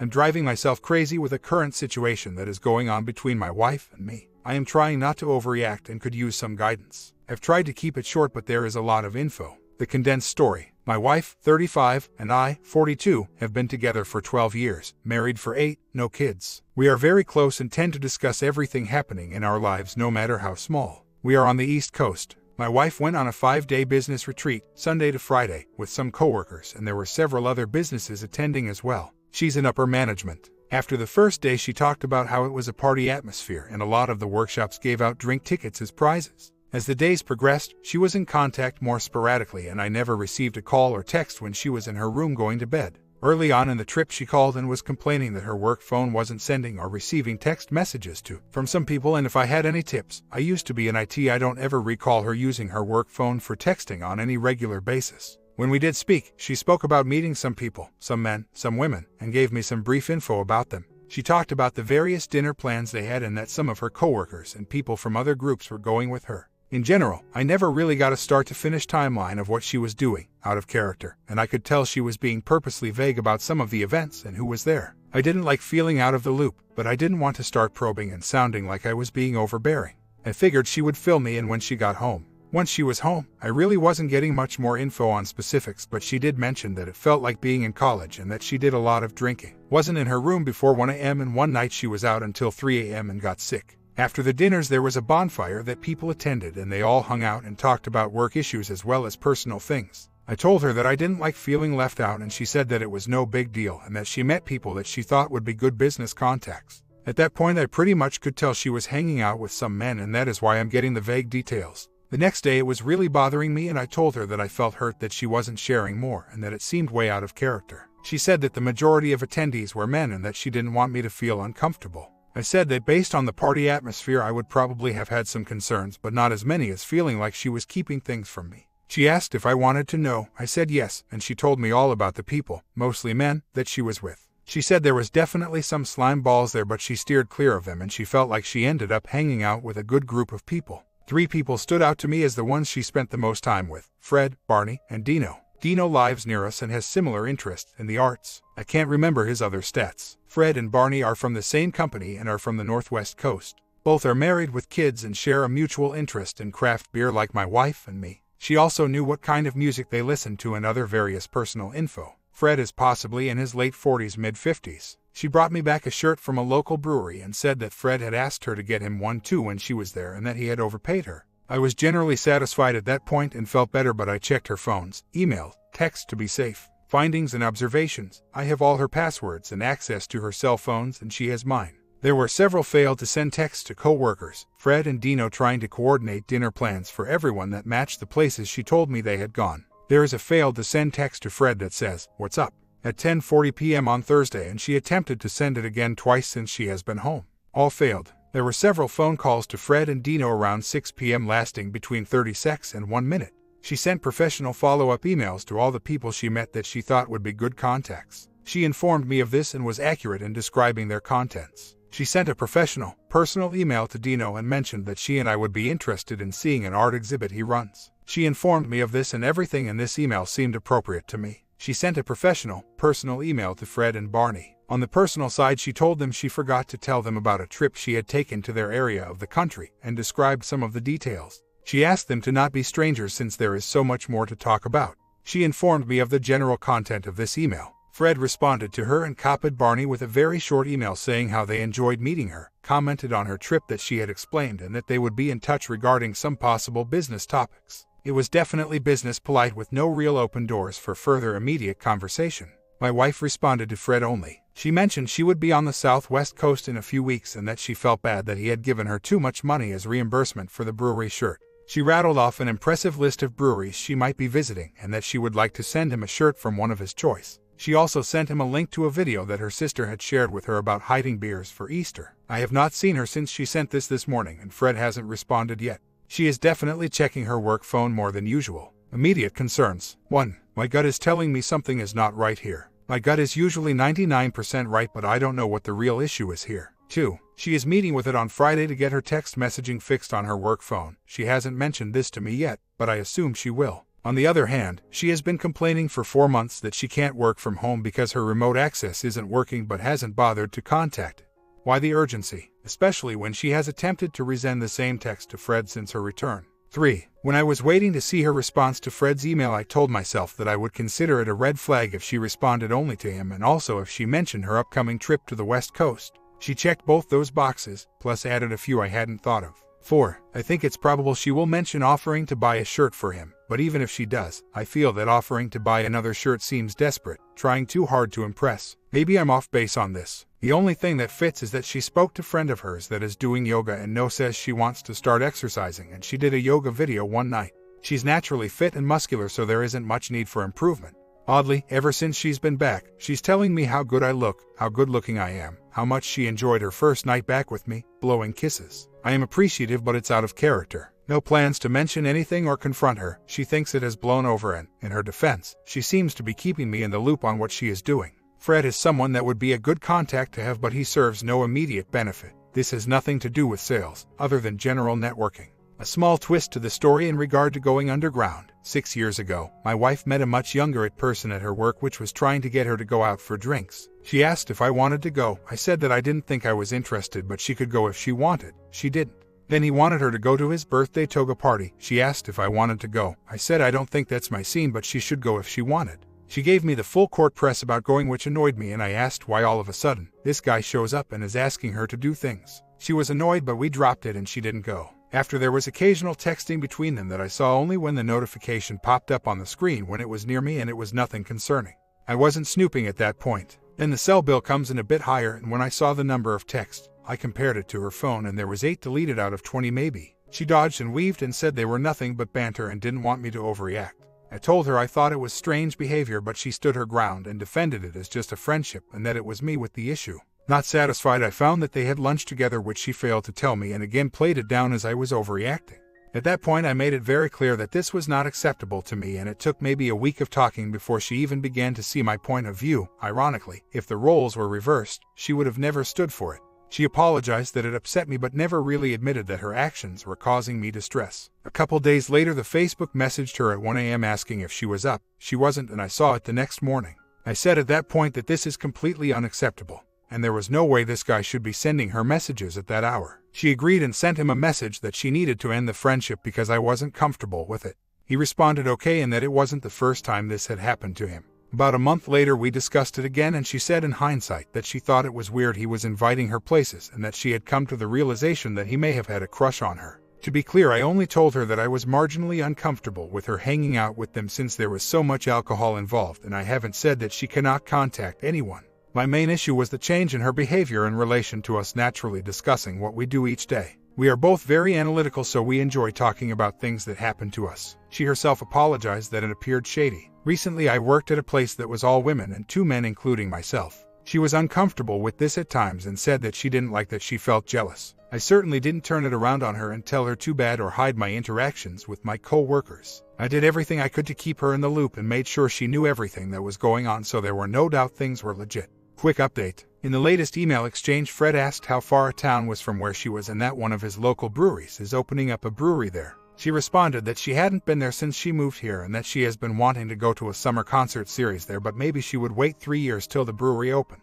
I'm driving myself crazy with a current situation that is going on between my wife and me. I am trying not to overreact and could use some guidance. I've tried to keep it short, but there is a lot of info. The condensed story. My wife, 35, and I, 42, have been together for 12 years, married for 8, no kids. We are very close and tend to discuss everything happening in our lives, no matter how small. We are on the East Coast. My wife went on a 5-day business retreat, Sunday to Friday, with some coworkers, and there were several other businesses attending as well. She's in upper management. After the first day, she talked about how it was a party atmosphere and a lot of the workshops gave out drink tickets as prizes. As the days progressed, she was in contact more sporadically, and I never received a call or text when she was in her room going to bed. Early on in the trip, she called and was complaining that her work phone wasn't sending or receiving text messages from some people, and if I had any tips. I used to be in IT. I don't ever recall her using her work phone for texting on any regular basis. When we did speak, she spoke about meeting some people, some men, some women, and gave me some brief info about them. She talked about the various dinner plans they had and that some of her coworkers and people from other groups were going with her. In general, I never really got a start-to-finish timeline of what she was doing, out of character, and I could tell she was being purposely vague about some of the events and who was there. I didn't like feeling out of the loop, but I didn't want to start probing and sounding like I was being overbearing. I figured she would fill me in when she got home. Once she was home, I really wasn't getting much more info on specifics, but she did mention that it felt like being in college and that she did a lot of drinking. Wasn't in her room before 1 a.m. and one night she was out until 3 a.m. and got sick. After the dinners, there was a bonfire that people attended, and they all hung out and talked about work issues as well as personal things. I told her that I didn't like feeling left out, and she said that it was no big deal and that she met people that she thought would be good business contacts. At that point, I pretty much could tell she was hanging out with some men, and that is why I'm getting the vague details. The next day, it was really bothering me, and I told her that I felt hurt that she wasn't sharing more and that it seemed way out of character. She said that the majority of attendees were men and that she didn't want me to feel uncomfortable. I said that based on the party atmosphere, I would probably have had some concerns, but not as many as feeling like she was keeping things from me. She asked if I wanted to know. I said yes, and she told me all about the people, mostly men, that she was with. She said there was definitely some slime balls there, but she steered clear of them, and she felt like she ended up hanging out with a good group of people. 3 people stood out to me as the ones she spent the most time with: Fred, Barney, and Dino. Dino lives near us and has similar interests in the arts. I can't remember his other stats. Fred and Barney are from the same company and are from the Northwest Coast. Both are married with kids and share a mutual interest in craft beer like my wife and me. She also knew what kind of music they listened to and other various personal info. Fred is possibly in his late 40s, mid-50s. She brought me back a shirt from a local brewery and said that Fred had asked her to get him one too when she was there and that he had overpaid her. I was generally satisfied at that point and felt better, but I checked her phones, email, text to be safe. Findings and observations. I have all her passwords and access to her cell phones, and she has mine. There were several failed to send texts to co-workers, Fred and Dino trying to coordinate dinner plans for everyone that matched the places she told me they had gone. There is a failed to send text to Fred that says, "What's up?" at 10:40 p.m. on Thursday, and she attempted to send it again twice since she has been home. All failed. There were several phone calls to Fred and Dino around 6 p.m. lasting between 30 seconds and 1 minute. She sent professional follow-up emails to all the people she met that she thought would be good contacts. She informed me of this and was accurate in describing their contents. She sent a professional, personal email to Dino and mentioned that she and I would be interested in seeing an art exhibit he runs. She informed me of this, and everything in this email seemed appropriate to me. She sent a professional, personal email to Fred and Barney. On the personal side, she told them she forgot to tell them about a trip she had taken to their area of the country and described some of the details. She asked them to not be strangers since there is so much more to talk about. She informed me of the general content of this email. Fred responded to her and copied Barney with a very short email saying how they enjoyed meeting her, commented on her trip that she had explained, and that they would be in touch regarding some possible business topics. It was definitely business polite with no real open doors for further immediate conversation. My wife responded to Fred only. She mentioned she would be on the Southwest Coast in a few weeks and that she felt bad that he had given her too much money as reimbursement for the brewery shirt. She rattled off an impressive list of breweries she might be visiting and that she would like to send him a shirt from one of his choice. She also sent him a link to a video that her sister had shared with her about hiding beers for Easter. I have not seen her since she sent this morning, and Fred hasn't responded yet. She is definitely checking her work phone more than usual. Immediate concerns. 1. My gut is telling me something is not right here. My gut is usually 99% right, but I don't know what the real issue is here. 2. She is meeting with it on Friday to get her text messaging fixed on her work phone. She hasn't mentioned this to me yet, but I assume she will. On the other hand, she has been complaining for 4 months that she can't work from home because her remote access isn't working but hasn't bothered to contact it. Why the urgency, especially when she has attempted to resend the same text to Fred since her return? 3. When I was waiting to see her response to Fred's email, I told myself that I would consider it a red flag if she responded only to him and also if she mentioned her upcoming trip to the West Coast. She checked both those boxes, plus added a few I hadn't thought of. 4. I think it's probable she will mention offering to buy a shirt for him, but even if she does, I feel that offering to buy another shirt seems desperate, trying too hard to impress. Maybe I'm off base on this. The only thing that fits is that she spoke to a friend of hers that is doing yoga and says she wants to start exercising, and she did a yoga video one night. She's naturally fit and muscular, so there isn't much need for improvement. Oddly, ever since she's been back, she's telling me how good I look, how good looking I am, how much she enjoyed her first night back with me, blowing kisses. I am appreciative, but it's out of character. No plans to mention anything or confront her. She thinks it has blown over, and, in her defense, she seems to be keeping me in the loop on what she is doing. Fred is someone that would be a good contact to have, but he serves no immediate benefit. This has nothing to do with sales, other than general networking. A small twist to the story in regard to going underground. 6 years ago, my wife met a much younger person at her work which was trying to get her to go out for drinks. She asked if I wanted to go. I said that I didn't think I was interested, but she could go if she wanted. She didn't. Then he wanted her to go to his birthday toga party. She asked if I wanted to go. I said I don't think that's my scene, but she should go if she wanted. She gave me the full court press about going, which annoyed me, and I asked why all of a sudden this guy shows up and is asking her to do things. She was annoyed, but we dropped it and she didn't go. After, there was occasional texting between them that I saw only when the notification popped up on the screen when it was near me, and it was nothing concerning. I wasn't snooping at that point. Then the cell bill comes in a bit higher, and when I saw the number of texts, I compared it to her phone and there was 8 deleted out of 20 maybe. She dodged and weaved and said they were nothing but banter and didn't want me to overreact. I told her I thought it was strange behavior, but she stood her ground and defended it as just a friendship and that it was me with the issue. Not satisfied, I found that they had lunch together, which she failed to tell me, and again played it down as I was overreacting. At that point, I made it very clear that this was not acceptable to me, and it took maybe a week of talking before she even began to see my point of view. Ironically, if the roles were reversed, she would have never stood for it. She apologized that it upset me, but never really admitted that her actions were causing me distress. A couple days later, the Facebook messaged her at 1 a.m. asking if she was up. She wasn't, and I saw it the next morning. I said at that point that this is completely unacceptable, and there was no way this guy should be sending her messages at that hour. She agreed and sent him a message that she needed to end the friendship because I wasn't comfortable with it. He responded okay, and that it wasn't the first time this had happened to him. About a month later, we discussed it again, and she said in hindsight that she thought it was weird he was inviting her places and that she had come to the realization that he may have had a crush on her. To be clear, I only told her that I was marginally uncomfortable with her hanging out with them since there was so much alcohol involved, and I haven't said that she cannot contact anyone. My main issue was the change in her behavior in relation to us naturally discussing what we do each day. We are both very analytical, so we enjoy talking about things that happen to us. She herself apologized that it appeared shady. Recently, I worked at a place that was all women and 2 men, including myself. She was uncomfortable with this at times and said that she didn't like that she felt jealous. I certainly didn't turn it around on her and tell her too bad or hide my interactions with my co-workers. I did everything I could to keep her in the loop and made sure she knew everything that was going on, so there were no doubt things were legit. Quick update. In the latest email exchange, Fred asked how far a town was from where she was and that one of his local breweries is opening up a brewery there. She responded that she hadn't been there since she moved here and that she has been wanting to go to a summer concert series there, but maybe she would wait 3 years till the brewery opens.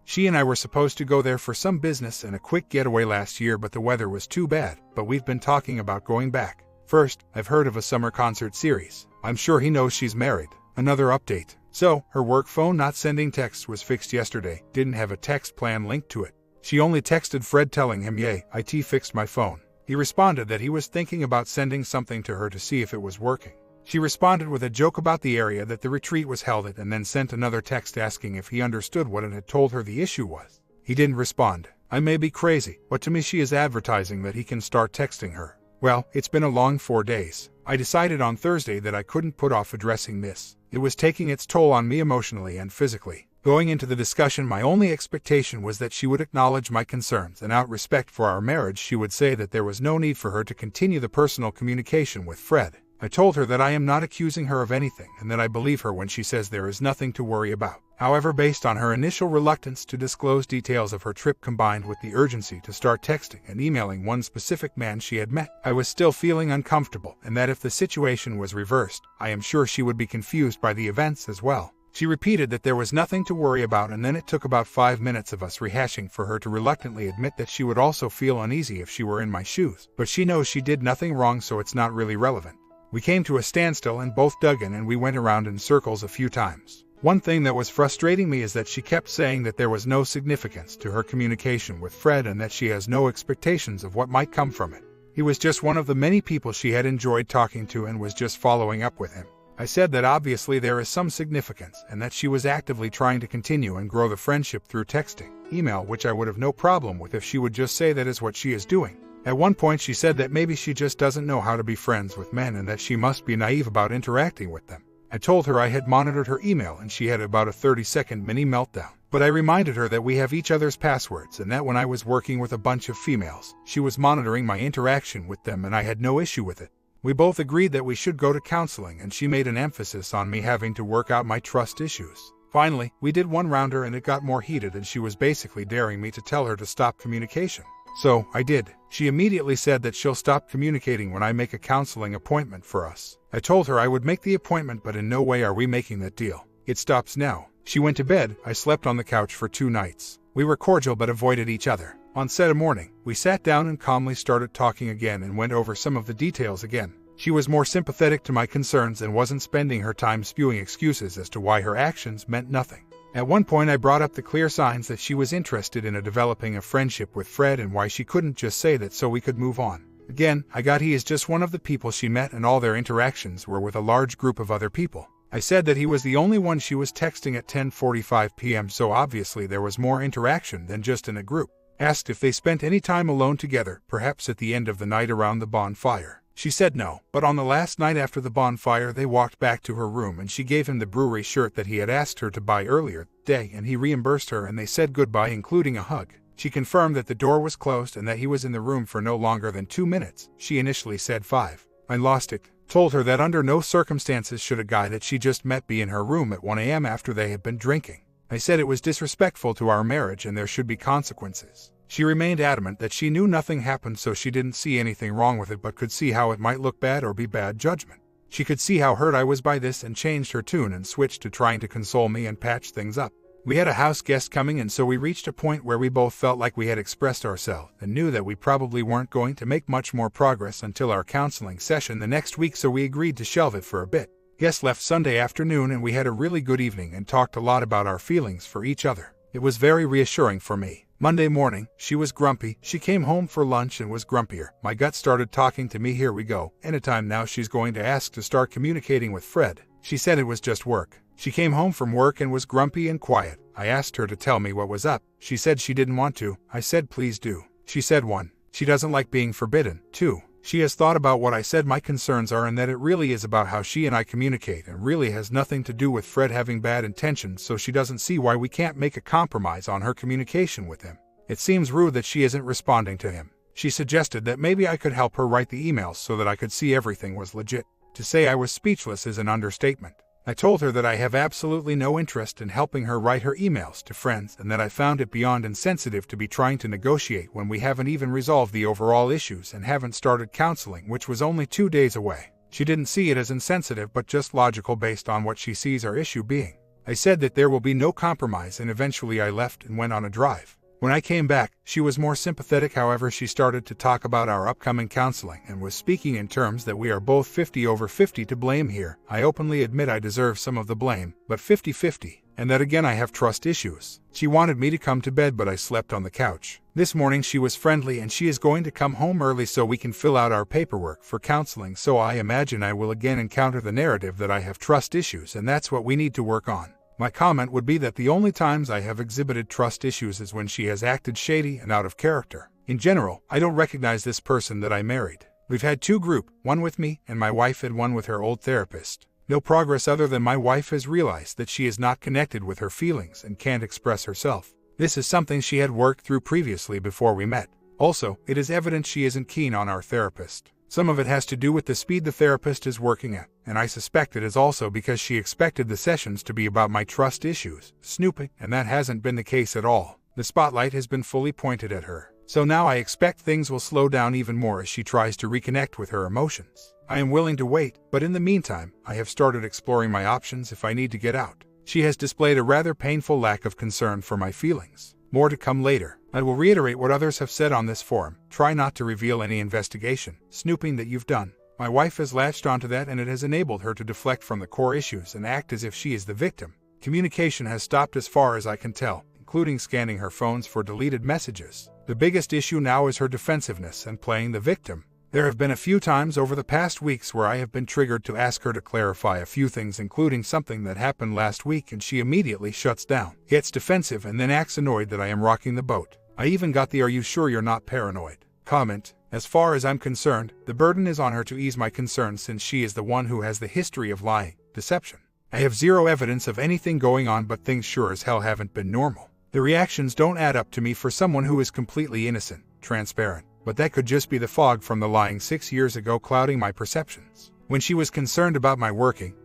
She and I were supposed to go there for some business and a quick getaway last year, but the weather was too bad, but we've been talking about going back. First, I've heard of a summer concert series. I'm sure he knows she's married. Another update. So, her work phone not sending texts was fixed yesterday, didn't have a text plan linked to it. She only texted Fred telling him, "Yay, IT fixed my phone." He responded that he was thinking about sending something to her to see if it was working. She responded with a joke about the area that the retreat was held at and then sent another text asking if he understood what it had told her the issue was. He didn't respond. I may be crazy, but to me she is advertising that he can start texting her. Well, it's been a long 4 days. I decided on Thursday that I couldn't put off addressing this. It was taking its toll on me emotionally and physically. Going into the discussion, my only expectation was that she would acknowledge my concerns, and out of respect for our marriage, she would say that there was no need for her to continue the personal communication with Fred. I told her that I am not accusing her of anything and that I believe her when she says there is nothing to worry about. However, based on her initial reluctance to disclose details of her trip combined with the urgency to start texting and emailing one specific man she had met, I was still feeling uncomfortable, and that if the situation was reversed, I am sure she would be confused by the events as well. She repeated that there was nothing to worry about, and then it took about 5 minutes of us rehashing for her to reluctantly admit that she would also feel uneasy if she were in my shoes, but she knows she did nothing wrong, so it's not really relevant. We came to a standstill and both dug in, and we went around in circles a few times. One thing that was frustrating me is that she kept saying that there was no significance to her communication with Fred and that she has no expectations of what might come from it. He was just one of the many people she had enjoyed talking to and was just following up with him. I said that obviously there is some significance and that she was actively trying to continue and grow the friendship through texting, email, which I would have no problem with if she would just say that is what she is doing. At one point she said that maybe she just doesn't know how to be friends with men and that she must be naive about interacting with them. I told her I had monitored her email and she had about a 30-second mini meltdown, but I reminded her that we have each other's passwords and that when I was working with a bunch of females, she was monitoring my interaction with them and I had no issue with it. We both agreed that we should go to counseling and she made an emphasis on me having to work out my trust issues. Finally, we did one rounder and it got more heated and she was basically daring me to tell her to stop communication. So, I did. She immediately said that she'll stop communicating when I make a counseling appointment for us. I told her I would make the appointment, but in no way are we making that deal. It stops now. She went to bed. I slept on the couch for 2 nights. We were cordial but avoided each other. On Saturday morning, we sat down and calmly started talking again and went over some of the details again. She was more sympathetic to my concerns and wasn't spending her time spewing excuses as to why her actions meant nothing. At one point I brought up the clear signs that she was interested in developing a friendship with Fred and why she couldn't just say that so we could move on. Again, I got he is just one of the people she met and all their interactions were with a large group of other people. I said that he was the only one she was texting at 10:45 p.m. so obviously there was more interaction than just in a group. Asked if they spent any time alone together, perhaps at the end of the night around the bonfire. She said no, but on the last night after the bonfire they walked back to her room and she gave him the brewery shirt that he had asked her to buy earlier that day and he reimbursed her and they said goodbye including a hug. She confirmed that the door was closed and that he was in the room for no longer than 2 minutes. She initially said 5. I lost it. Told her that under no circumstances should a guy that she just met be in her room at 1 a.m. after they had been drinking. I said it was disrespectful to our marriage and there should be consequences. She remained adamant that she knew nothing happened so she didn't see anything wrong with it but could see how it might look bad or be bad judgment. She could see how hurt I was by this and changed her tune and switched to trying to console me and patch things up. We had a house guest coming and so we reached a point where we both felt like we had expressed ourselves and knew that we probably weren't going to make much more progress until our counseling session the next week, so we agreed to shelve it for a bit. Guest left Sunday afternoon and we had a really good evening and talked a lot about our feelings for each other. It was very reassuring for me. Monday morning, she was grumpy. She came home for lunch and was grumpier. My gut started talking to me, here we go. Anytime now she's going to ask to start communicating with Fred. She said it was just work. She came home from work and was grumpy and quiet. I asked her to tell me what was up. She said she didn't want to. I said please do. She said 1. She doesn't like being forbidden. 2. She has thought about what I said my concerns are and that it really is about how she and I communicate and really has nothing to do with Fred having bad intentions, so she doesn't see why we can't make a compromise on her communication with him. It seems rude that she isn't responding to him. She suggested that maybe I could help her write the emails so that I could see everything was legit. To say I was speechless is an understatement. I told her that I have absolutely no interest in helping her write her emails to friends and that I found it beyond insensitive to be trying to negotiate when we haven't even resolved the overall issues and haven't started counseling, which was only 2 days away. She didn't see it as insensitive but just logical based on what she sees our issue being. I said that there will be no compromise and eventually I left and went on a drive. When I came back, she was more sympathetic. However, she started to talk about our upcoming counseling and was speaking in terms that we are both 50/50 to blame here. I openly admit I deserve some of the blame, but 50/50, and that again I have trust issues. She wanted me to come to bed but I slept on the couch. This morning she was friendly and she is going to come home early so we can fill out our paperwork for counseling, so I imagine I will again encounter the narrative that I have trust issues and that's what we need to work on. My comment would be that the only times I have exhibited trust issues is when she has acted shady and out of character. In general, I don't recognize this person that I married. We've had 2 groups, one with me and my wife and one with her old therapist. No progress other than my wife has realized that she is not connected with her feelings and can't express herself. This is something she had worked through previously before we met. Also, it is evident she isn't keen on our therapist. Some of it has to do with the speed the therapist is working at, and I suspect it is also because she expected the sessions to be about my trust issues, snooping, and that hasn't been the case at all. The spotlight has been fully pointed at her. So now I expect things will slow down even more as she tries to reconnect with her emotions. I am willing to wait, but in the meantime, I have started exploring my options if I need to get out. She has displayed a rather painful lack of concern for my feelings. More to come later. I will reiterate what others have said on this forum. Try not to reveal any investigation, snooping that you've done. My wife has latched onto that and it has enabled her to deflect from the core issues and act as if she is the victim. Communication has stopped as far as I can tell, including scanning her phones for deleted messages. The biggest issue now is her defensiveness and playing the victim. There have been a few times over the past weeks where I have been triggered to ask her to clarify a few things, including something that happened last week, and she immediately shuts down, gets defensive, and then acts annoyed that I am rocking the boat. I even got the "Are you sure you're not paranoid?" comment. As far as I'm concerned, the burden is on her to ease my concerns since she is the one who has the history of lying, deception. I have zero evidence of anything going on, but things sure as hell haven't been normal. The reactions don't add up to me for someone who is completely innocent, transparent. But that could just be the fog from the lying 6 years ago clouding my perceptions. When she was concerned about my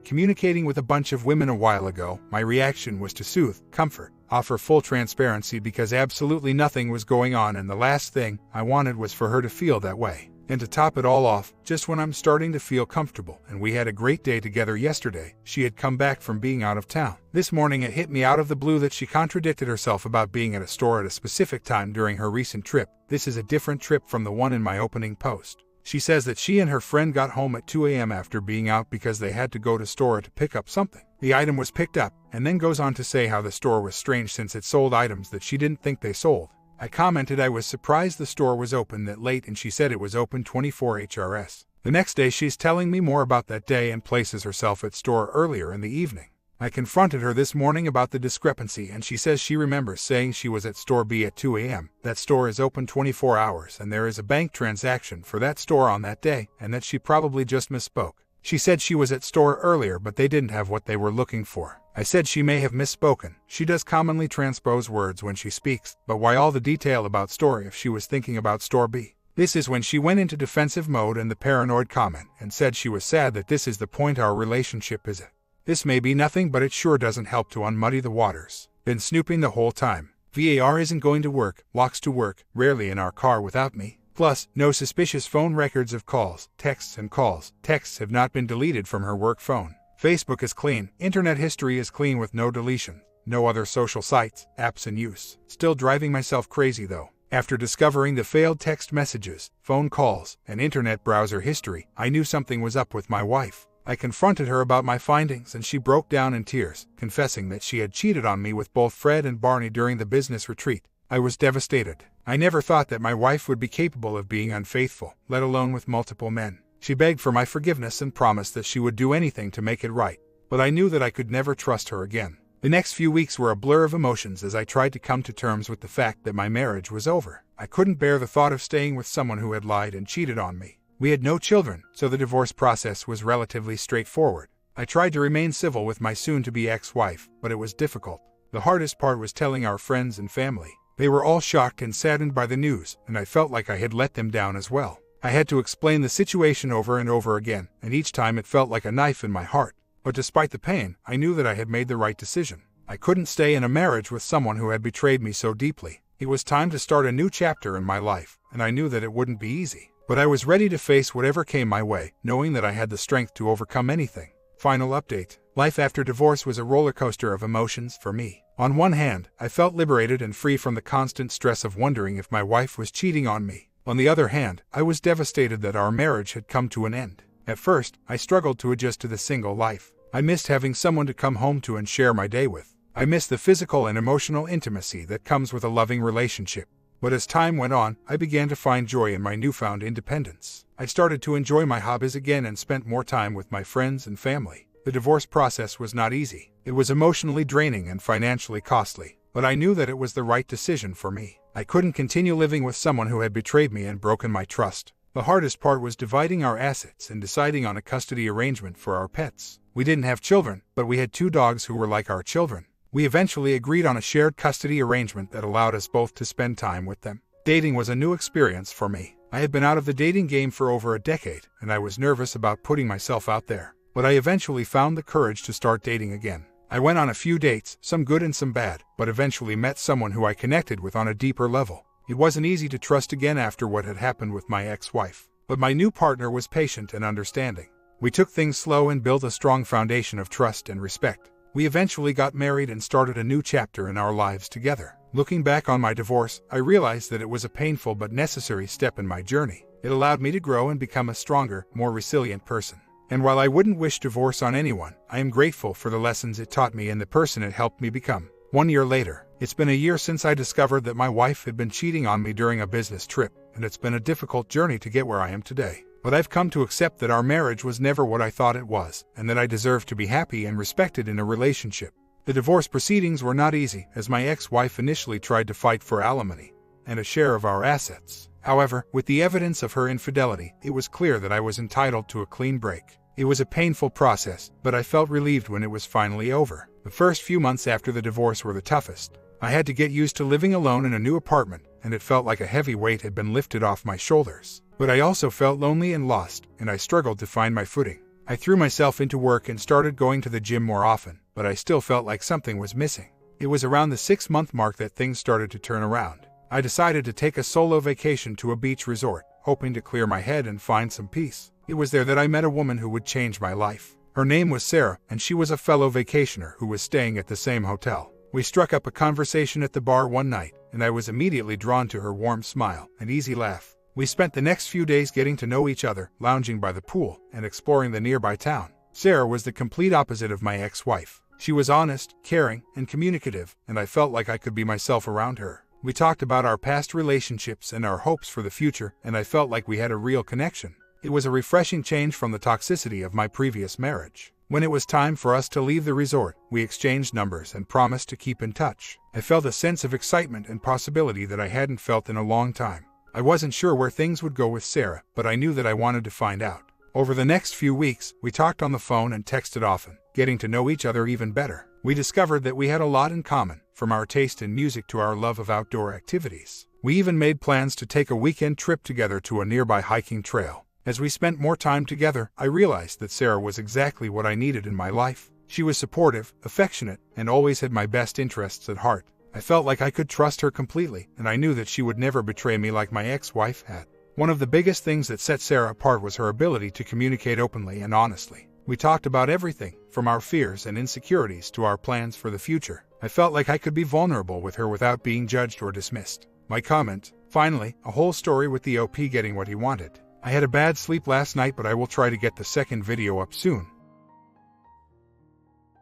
communicating with a bunch of women a while ago, my reaction was to soothe, comfort, offer full transparency because absolutely nothing was going on, and the last thing I wanted was for her to feel that way. And to top it all off, just when I'm starting to feel comfortable and we had a great day together yesterday, she had come back from being out of town. This morning it hit me out of the blue that she contradicted herself about being at a store at a specific time during her recent trip. This is a different trip from the one in my opening post. She says that she and her friend got home at 2 a.m. after being out because they had to go to store to pick up something. The item was picked up, and then goes on to say how the store was strange since it sold items that she didn't think they sold. I commented I was surprised the store was open that late, and she said it was open 24 HRS. The next day she's telling me more about that day and places herself at store earlier in the evening. I confronted her this morning about the discrepancy, and she says she remembers saying she was at store B at 2 a.m. That store is open 24 hours and there is a bank transaction for that store on that day, and that she probably just misspoke. She said she was at store earlier but they didn't have what they were looking for. I said she may have misspoken. She does commonly transpose words when she speaks, but why all the detail about store if she was thinking about store B? This is when she went into defensive mode and the paranoid comment and said she was sad that this is the point our relationship is at. This may be nothing, but it sure doesn't help to unmuddy the waters. Been snooping the whole time. VAR isn't going to work, walks to work, rarely in our car without me. Plus, no suspicious phone records of calls, texts and calls. Texts have not been deleted from her work phone. Facebook is clean, internet history is clean with no deletion, no other social sites, apps in use. Still driving myself crazy though. After discovering the failed text messages, phone calls, and internet browser history, I knew something was up with my wife. I confronted her about my findings and she broke down in tears, confessing that she had cheated on me with both Fred and Barney during the business retreat. I was devastated. I never thought that my wife would be capable of being unfaithful, let alone with multiple men. She begged for my forgiveness and promised that she would do anything to make it right. But I knew that I could never trust her again. The next few weeks were a blur of emotions as I tried to come to terms with the fact that my marriage was over. I couldn't bear the thought of staying with someone who had lied and cheated on me. We had no children, so the divorce process was relatively straightforward. I tried to remain civil with my soon-to-be ex-wife, but it was difficult. The hardest part was telling our friends and family. They were all shocked and saddened by the news, and I felt like I had let them down as well. I had to explain the situation over and over again, and each time it felt like a knife in my heart. But despite the pain, I knew that I had made the right decision. I couldn't stay in a marriage with someone who had betrayed me so deeply. It was time to start a new chapter in my life, and I knew that it wouldn't be easy. But I was ready to face whatever came my way, knowing that I had the strength to overcome anything. Final update. Life after divorce was a roller coaster of emotions for me. On one hand, I felt liberated and free from the constant stress of wondering if my wife was cheating on me. On the other hand, I was devastated that our marriage had come to an end. At first, I struggled to adjust to the single life. I missed having someone to come home to and share my day with. I missed the physical and emotional intimacy that comes with a loving relationship. But as time went on, I began to find joy in my newfound independence. I started to enjoy my hobbies again and spent more time with my friends and family. The divorce process was not easy. It was emotionally draining and financially costly, but I knew that it was the right decision for me. I couldn't continue living with someone who had betrayed me and broken my trust. The hardest part was dividing our assets and deciding on a custody arrangement for our pets. We didn't have children, but we had 2 dogs who were like our children. We eventually agreed on a shared custody arrangement that allowed us both to spend time with them. Dating was a new experience for me. I had been out of the dating game for over a decade, and I was nervous about putting myself out there. But I eventually found the courage to start dating again. I went on a few dates, some good and some bad, but eventually met someone who I connected with on a deeper level. It wasn't easy to trust again after what had happened with my ex-wife, but my new partner was patient and understanding. We took things slow and built a strong foundation of trust and respect. We eventually got married and started a new chapter in our lives together. Looking back on my divorce, I realized that it was a painful but necessary step in my journey. It allowed me to grow and become a stronger, more resilient person. And while I wouldn't wish divorce on anyone, I am grateful for the lessons it taught me and the person it helped me become. 1 year later, it's been a year since I discovered that my wife had been cheating on me during a business trip, and it's been a difficult journey to get where I am today. But I've come to accept that our marriage was never what I thought it was, and that I deserve to be happy and respected in a relationship. The divorce proceedings were not easy, as my ex-wife initially tried to fight for alimony and a share of our assets. However, with the evidence of her infidelity, it was clear that I was entitled to a clean break. It was a painful process, but I felt relieved when it was finally over. The first few months after the divorce were the toughest. I had to get used to living alone in a new apartment, and it felt like a heavy weight had been lifted off my shoulders. But I also felt lonely and lost, and I struggled to find my footing. I threw myself into work and started going to the gym more often, but I still felt like something was missing. It was around the 6-month mark that things started to turn around. I decided to take a solo vacation to a beach resort, hoping to clear my head and find some peace. It was there that I met a woman who would change my life. Her name was Sarah, and she was a fellow vacationer who was staying at the same hotel. We struck up a conversation at the bar one night, and I was immediately drawn to her warm smile and easy laugh. We spent the next few days getting to know each other, lounging by the pool, and exploring the nearby town. Sarah was the complete opposite of my ex-wife. She was honest, caring, and communicative, and I felt like I could be myself around her. We talked about our past relationships and our hopes for the future, and I felt like we had a real connection. It was a refreshing change from the toxicity of my previous marriage. When it was time for us to leave the resort, we exchanged numbers and promised to keep in touch. I felt a sense of excitement and possibility that I hadn't felt in a long time. I wasn't sure where things would go with Sarah, but I knew that I wanted to find out. Over the next few weeks, we talked on the phone and texted often, getting to know each other even better. We discovered that we had a lot in common, from our taste in music to our love of outdoor activities. We even made plans to take a weekend trip together to a nearby hiking trail. As we spent more time together, I realized that Sarah was exactly what I needed in my life. She was supportive, affectionate, and always had my best interests at heart. I felt like I could trust her completely, and I knew that she would never betray me like my ex-wife had. One of the biggest things that set Sarah apart was her ability to communicate openly and honestly. We talked about everything, from our fears and insecurities to our plans for the future. I felt like I could be vulnerable with her without being judged or dismissed. My comment, finally, a whole story with the OP getting what he wanted. I had a bad sleep last night, but I will try to get the second video up soon.